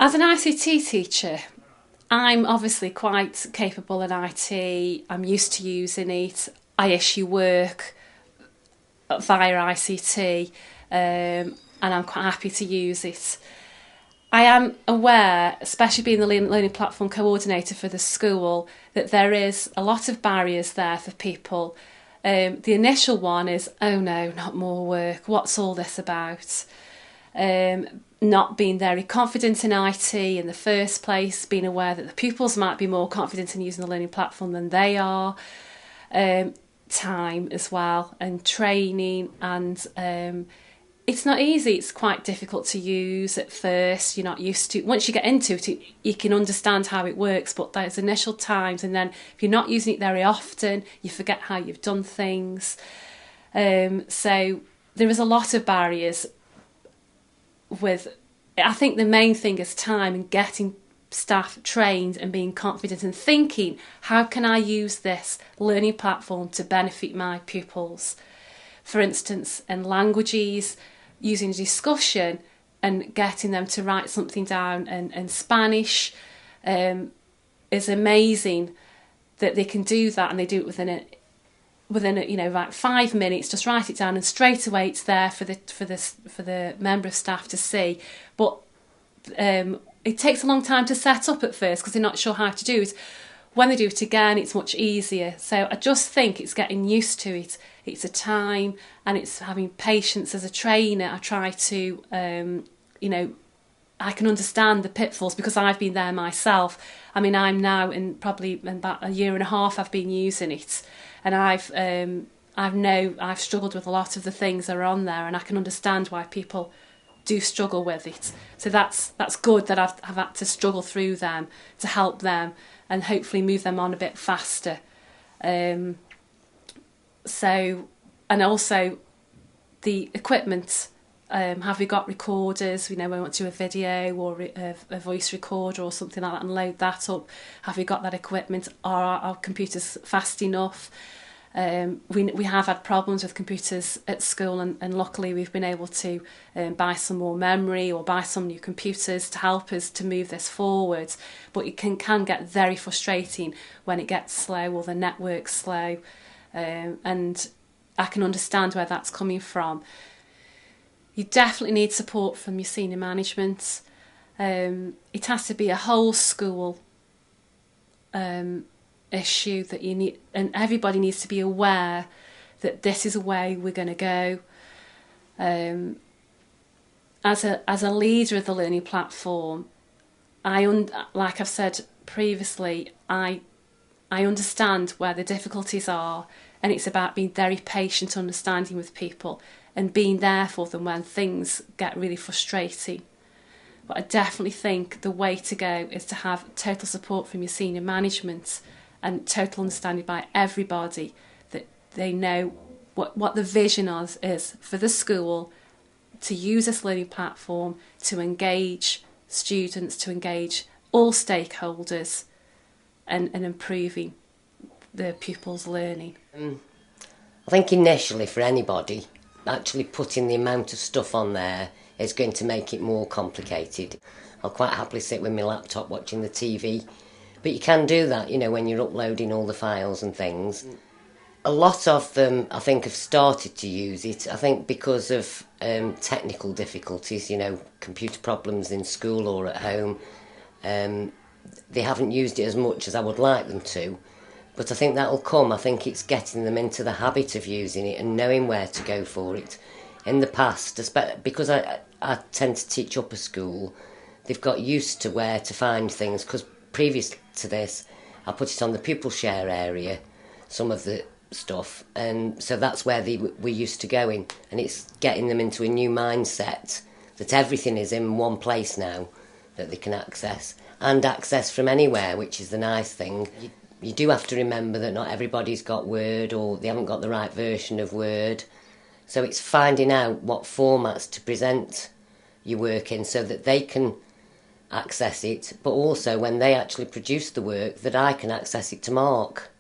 As an ICT teacher, I'm obviously quite capable in IT. I'm used to using it. I issue work via ICT, and I'm quite happy to use it. I am aware, especially being the learning platform coordinator for the school, that there is a lot of barriers there for people. The initial one is, oh no, not more work. What's all this about? Not being very confident in IT in the first place, being aware that the pupils might be more confident in using the learning platform than they are. Time as well, and training, and it's not easy. It's quite difficult to use at first. You're not used to. Once you get into it, you can understand how it works, but there's initial times, and then if you're not using it very often, you forget how you've done things. So there is a lot of barriers with. I think the main thing is time and getting staff trained and being confident and thinking, how can I use this learning platform to benefit my pupils? For instance, in languages, using a discussion and getting them to write something down in Spanish is amazing that they can do that, and they do it within like 5 minutes. Just write it down, and straight away it's there for the member of staff to see. But it takes a long time to set up at first because they're not sure how to do it. When they do it again, it's much easier. So I just think it's getting used to it. It's a time, and it's having patience as a trainer. I try to, I can understand the pitfalls because I've been there myself. I mean, I'm now in probably about a year and a half I've been using it, and I've struggled with a lot of the things that are on there, and I can understand why people do struggle with it. So that's good that I've had to struggle through them to help them and hopefully move them on a bit faster. So, and also the equipment. Have we got recorders? We want to do a video or a voice recorder or something like that and load that up. Have we got that equipment? Are our computers fast enough? We have had problems with computers at school, and luckily we've been able to buy some more memory or buy some new computers to help us to move this forward. But it can get very frustrating when it gets slow or the network's slow, and I can understand where that's coming from. You definitely need support from your senior management. It has to be a whole school issue that you need, and everybody needs to be aware that this is a way we're going to go. As a leader of the learning platform, like I've said previously, I understand where the difficulties are, and it's about being very patient, understanding with people, and being there for them when things get really frustrating. But I definitely think the way to go is to have total support from your senior management and total understanding by everybody that they know what the vision is for the school, to use this learning platform to engage students, to engage all stakeholders, and improving the pupils' learning. I think initially for anybody, actually putting the amount of stuff on there is going to make it more complicated. I'll quite happily sit with my laptop watching the TV, but you can do that, when you're uploading all the files and things. A lot of them, I think, have started to use it, I think because of technical difficulties, computer problems in school or at home. They haven't used it as much as I would like them to, but I think that'll come. I think it's getting them into the habit of using it and knowing where to go for it. In the past, because I tend to teach upper school, they've got used to where to find things, because previous to this, I put it on the pupil share area, some of the stuff, and so that's where we're used to going, and it's getting them into a new mindset that everything is in one place now that they can access, and access from anywhere, which is the nice thing. You do have to remember that not everybody's got Word, or they haven't got the right version of Word, so it's finding out what formats to present your work in so that they can access it, but also when they actually produce the work that I can access it to mark.